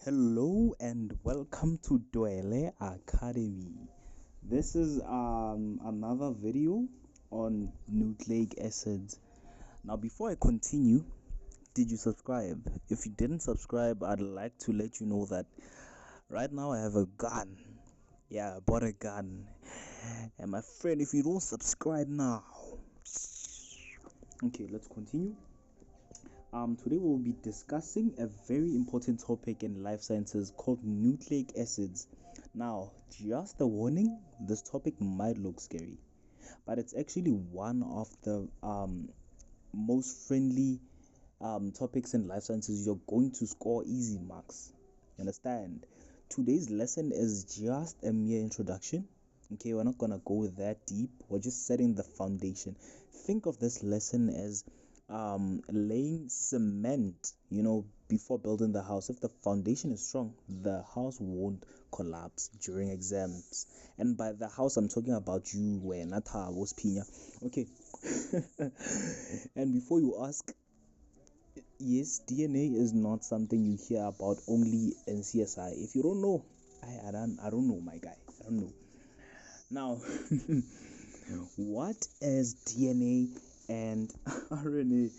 Hello and welcome to Dwelle Academy. This is another video on nucleic acids. Now, before I continue, did you subscribe? If you didn't subscribe, I'd like to let you know that right now I have a gun. Yeah, I bought a gun. And my friend, if you don't subscribe now, okay, let's continue. Today we'll be discussing a very important topic in life sciences called nucleic acids. Now, just a warning, this topic might look scary, but it's actually one of the most friendly topics in life sciences. You're going to score easy marks. You understand? Today's lesson is just a mere introduction. Okay, we're not gonna go that deep. We're just setting the foundation. Think of this lesson as laying cement, before building the house. If the foundation is strong, the house won't collapse during exams. And by the house, I'm talking about you, where Nata was Pina. Okay. And before you ask, yes, DNA is not something you hear about only in CSI. If you don't know, I don't know, my guy. I don't know. Now, what is DNA and RNA?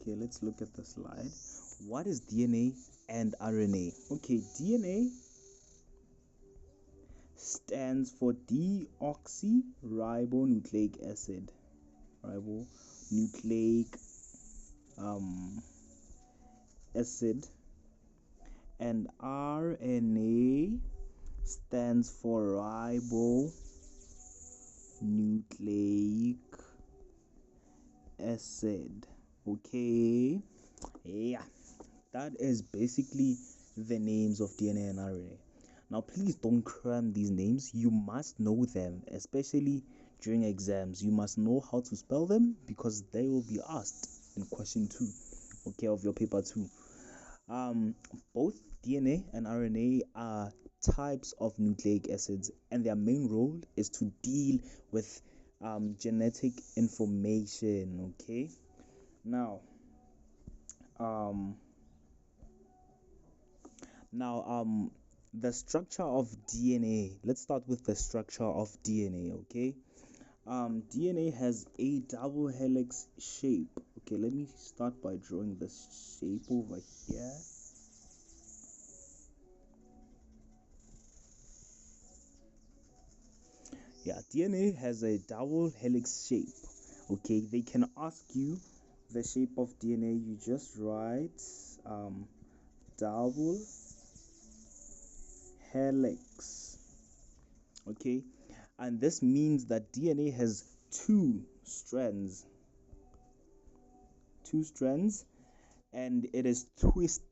Okay, let's look at the slide. What is DNA and RNA? Okay, DNA stands for deoxyribonucleic acid. Ribonucleic acid. And RNA stands for ribonucleic acid. Okay, yeah, that is basically the names of DNA and RNA. Now, please don't cram these names. You must know them, especially during exams. You must know how to spell them because they will be asked in question 2, okay, of your paper 2. Both DNA and RNA are types of nucleic acids, and their main role is to deal with genetic information. Okay, now the structure of DNA. Let's start with the structure of DNA. Okay, DNA has a double helix shape. Okay, let me start by drawing the shape over here. Yeah, DNA has a double helix shape. Okay, they can ask you the shape of DNA. You just write double helix. Okay, and this means that DNA has two strands, and it is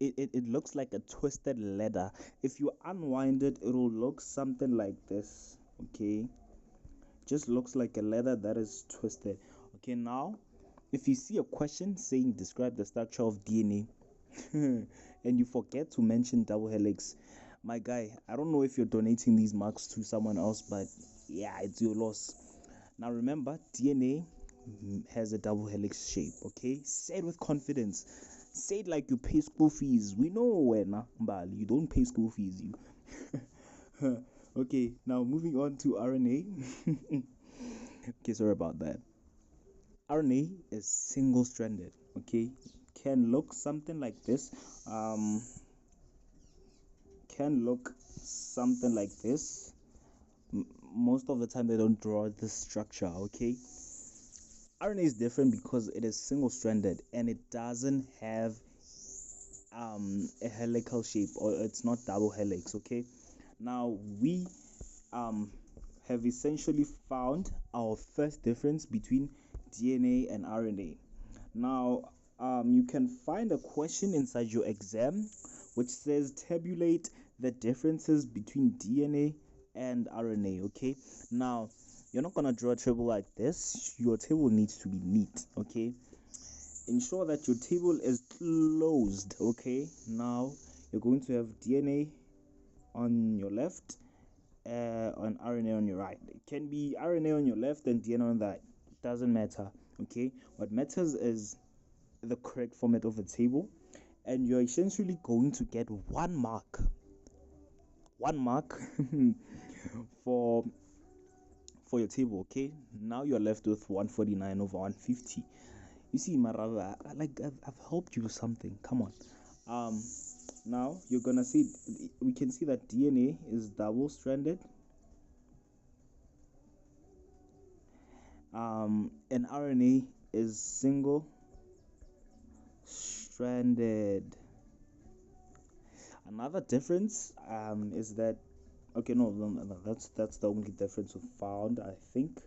it looks like a twisted ladder. If you unwind it, it will look something like this. Okay, just looks like a ladder that is twisted. Okay, now if you see a question saying describe the structure of DNA and you forget to mention double helix, my guy, I don't know if you're donating these marks to someone else, but yeah, it's your loss. Now remember, DNA has a double helix shape. Okay, say it with confidence. Say it like you pay school fees. We know when you don't pay school fees, you. Okay, now moving on to RNA. Okay, sorry about that. RNA is single-stranded. Okay, can look something like this. Most of the time they don't draw this structure. Okay, RNA is different because it is single-stranded and it doesn't have a helical shape, or it's not double helix. Okay, now we have essentially found our first difference between DNA and RNA. Now you can find a question inside your exam which says tabulate the differences between DNA and RNA. Okay, now you're not gonna draw a table like this. Your table needs to be neat. Okay, ensure that your table is closed. Okay, now you're going to have DNA on your left, on RNA on your right. It can be RNA on your left and DNA on the right. It doesn't matter. Okay, what matters is the correct format of the table and you're essentially going to get 1 mark for your table. Okay, now you're left with 149 over 150. You see, Marava, I've helped you with something. Come on. Now you're gonna see, we can see that DNA is double-stranded, and RNA is single-stranded. Another difference is that, okay, no, that's the only difference we found, I think.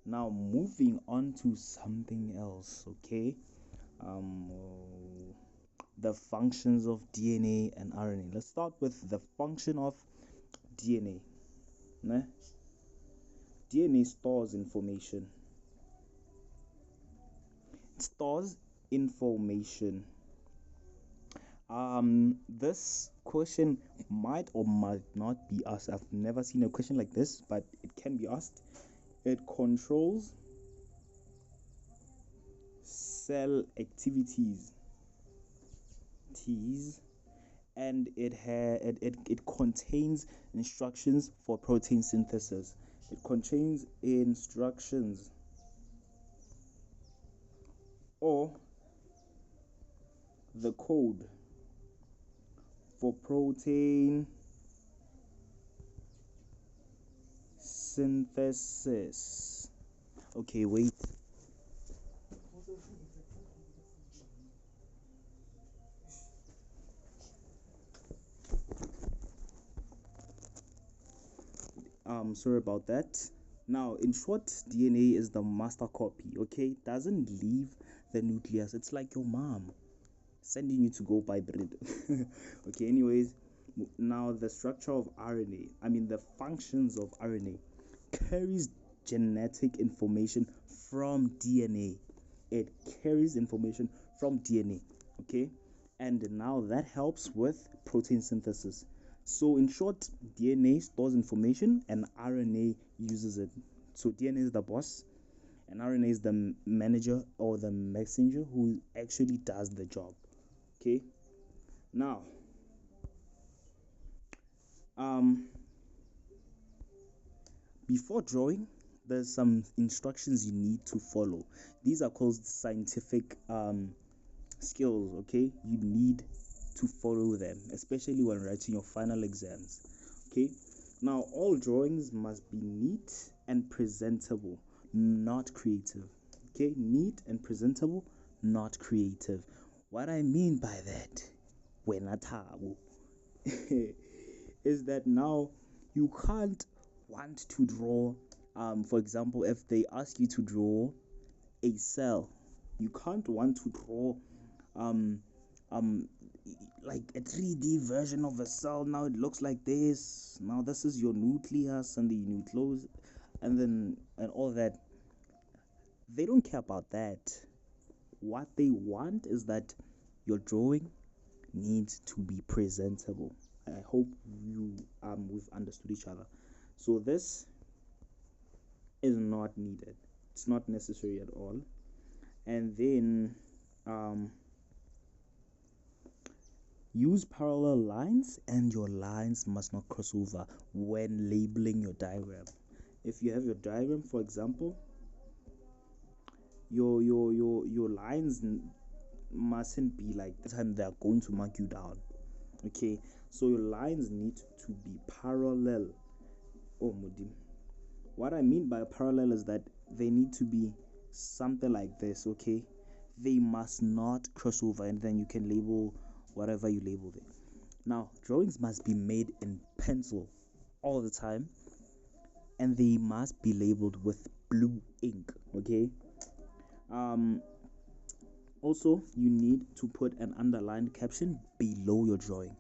Now moving on to something else, okay? The functions of DNA and RNA. Let's start with the function of DNA. Ne? DNA stores information. It stores information. This question might or might not be asked. I've never seen a question like this, but it can be asked. It controls cell activities, and it contains instructions for protein synthesis. It contains instructions or the code for protein synthesis. Okay, wait. Sorry about that. Now, in short, DNA is the master copy, okay? It doesn't leave the nucleus. It's like your mom sending you to go buy bread. Okay, anyways, now the structure of RNA, the functions of RNA, carries genetic information from DNA. It carries information from DNA, okay? And now that helps with protein synthesis. So in short, DNA stores information and RNA uses it. So DNA is the boss and RNA is the manager or the messenger who actually does the job. Okay? Now, before drawing, there's some instructions you need to follow. These are called scientific skills, okay? You need to follow them, especially when writing your final exams. Okay, now all drawings must be neat and presentable, not creative. Okay, neat and presentable, not creative. What I mean by that, is that now you can't want to draw, for example, if they ask you to draw a cell, you can't want to draw like a 3D version of a cell. Now it looks like this. Now this is your nucleus and the nucleus and all that. They don't care about that. What they want is that your drawing needs to be presentable. I hope we've understood each other. So this is not needed. It's not necessary at all. And then use parallel lines, and your lines must not cross over when labeling your diagram. If you have your diagram, for example, your lines mustn't be like the time they are going to mark you down. Okay, so your lines need to be parallel. What I mean by parallel is that they need to be something like this. Okay, they must not cross over, and then you can label whatever you label it. Now, drawings must be made in pencil all the time, and they must be labeled with blue ink. Okay. Also, you need to put an underlined caption below your drawing,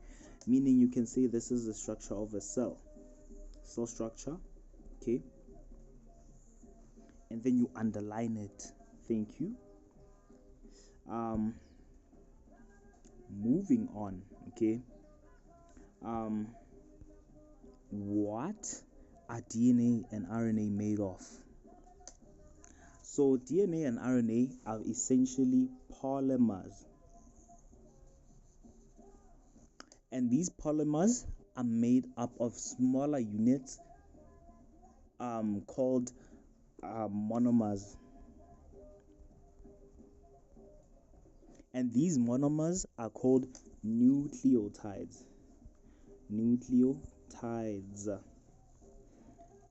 meaning you can say this is the structure of a cell structure. Okay, and then you underline it. Thank you. Moving on, okay. What are DNA and RNA made of? So DNA and RNA are essentially polymers. And these polymers are made up of smaller units called monomers. And these monomers are called nucleotides.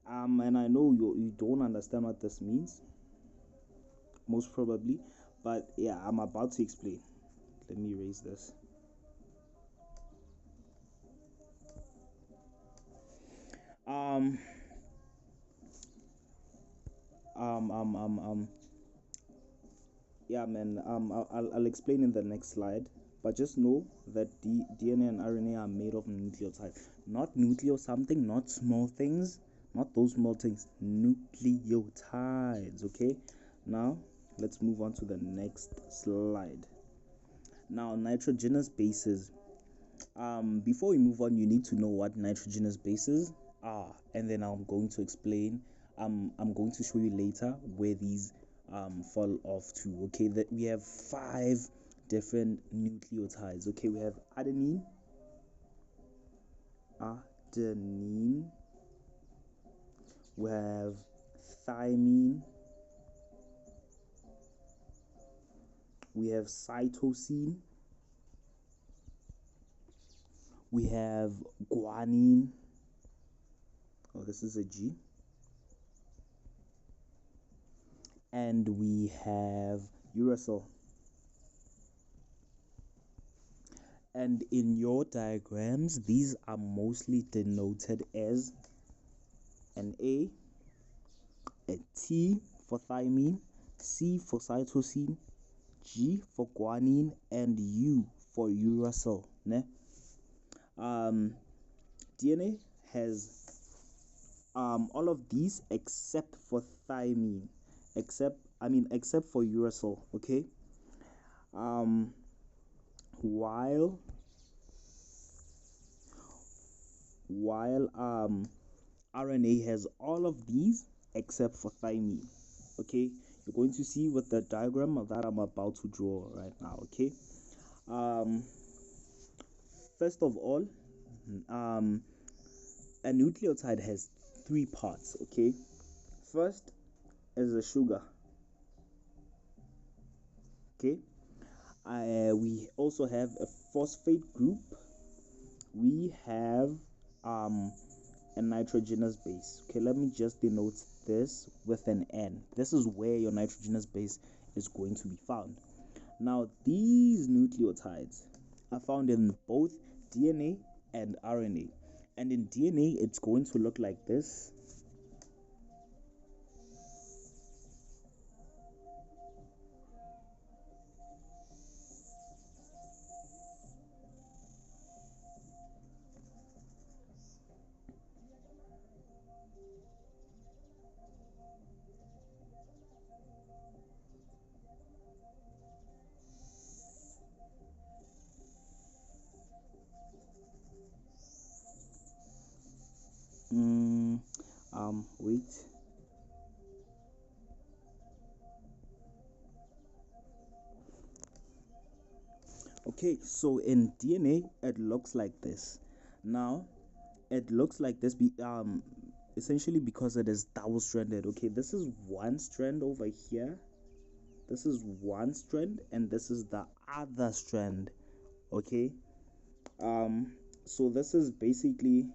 And I know you don't understand what this means, most probably, but yeah, I'm about to explain. Let me erase this. Yeah, man. I'll explain in the next slide. But just know that DNA and RNA are made of nucleotides, not nucleo something, not small things, not those small things. Nucleotides. Okay. Now let's move on to the next slide. Now, nitrogenous bases. Before we move on, you need to know what nitrogenous bases are, and then I'm going to explain. I'm going to show you later where these fall off to. Okay, that we have 5 different nucleotides. Okay, we have adenine, we have thymine, we have cytosine, we have guanine. Oh, this is a G. And we have uracil. And in your diagrams, these are mostly denoted as an A T for thymine, C for cytosine, G for guanine, and U for uracil. Ne? DNA has all of these except for thymine, except for uracil. Okay. While RNA has all of these except for thymine. Okay, you're going to see with the diagram that I'm about to draw right now. Okay. First of all, a nucleotide has 3 parts. Okay, first is the sugar. Okay, we also have a phosphate group. We have a nitrogenous base. Okay, let me just denote this with an N. This is where your nitrogenous base is going to be found. Now, these nucleotides are found in both DNA and RNA. And in DNA, it's going to look like this. Wait. Okay, so in DNA, it looks like this. Now, it looks like this essentially because it is double-stranded. Okay, this is one strand over here. This is one strand, and this is the other strand. Okay. So this is basically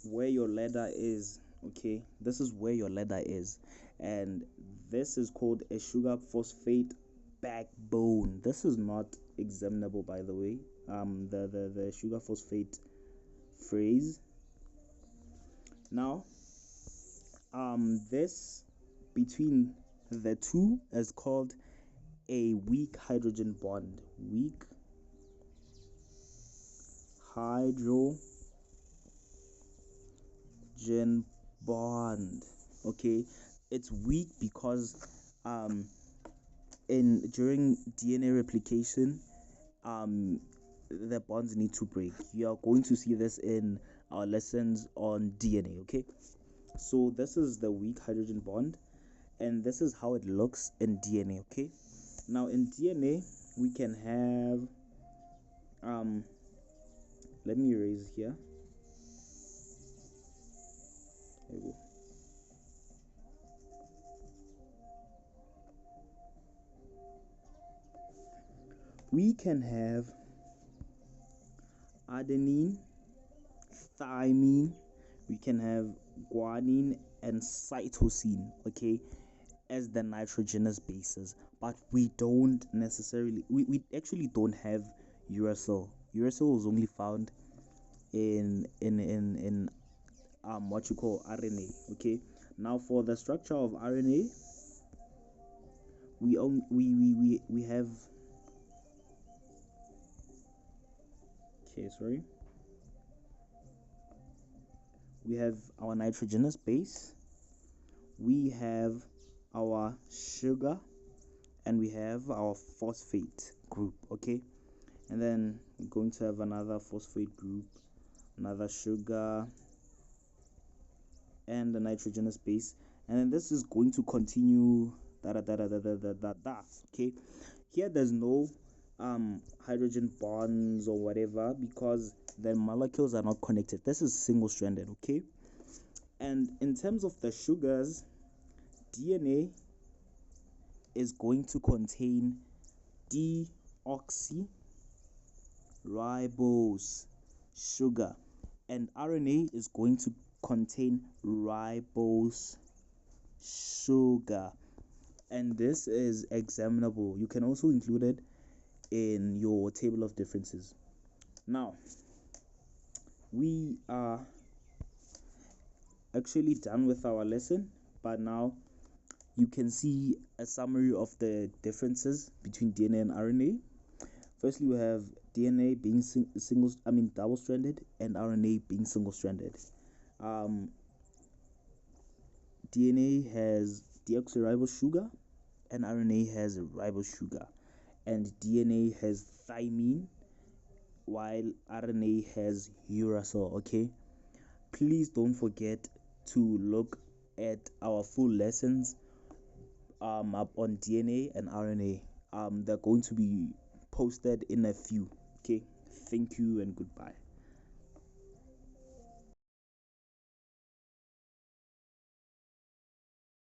where your letter is. Okay, this is where your letter is, and this is called a sugar phosphate backbone. This is not examinable, by the way. The sugar phosphate phrase. Now, this between the two is called a weak hydrogen bond. Weak hydrogen bond. Okay, it's weak because during DNA replication, the bonds need to break. You are going to see this in our lessons on DNA. Okay, so this is the weak hydrogen bond, and this is how it looks in DNA. Okay, now in DNA we can have let me erase here. There we go. We can have adenine, thymine, we can have guanine and cytosine, okay, as the nitrogenous bases, but we don't necessarily, we actually don't have uracil. Uracil is only found in what you call RNA, okay. Now for the structure of RNA, we have, okay, sorry, we have our nitrogenous base, we have our sugar, and we have our phosphate group, okay. And then we're going to have another phosphate group, another sugar, and the nitrogenous base, and then this is going to continue okay. Here there's no hydrogen bonds or whatever because the molecules are not connected. This is single stranded, okay. And in terms of the sugars, DNA is going to contain deoxyribose sugar, and RNA is going to contain ribose sugar, and this is examinable. You can also include it in your table of differences. Now we are actually done with our lesson, but now you can see a summary of the differences between DNA and RNA. Firstly, we have DNA being double-stranded, and RNA being single-stranded. DNA has deoxyribose sugar, and RNA has ribose sugar, and DNA has thymine, while RNA has uracil. Okay, please don't forget to look at our full lessons up on DNA and RNA. They're going to be posted in a few. Okay, thank you and goodbye.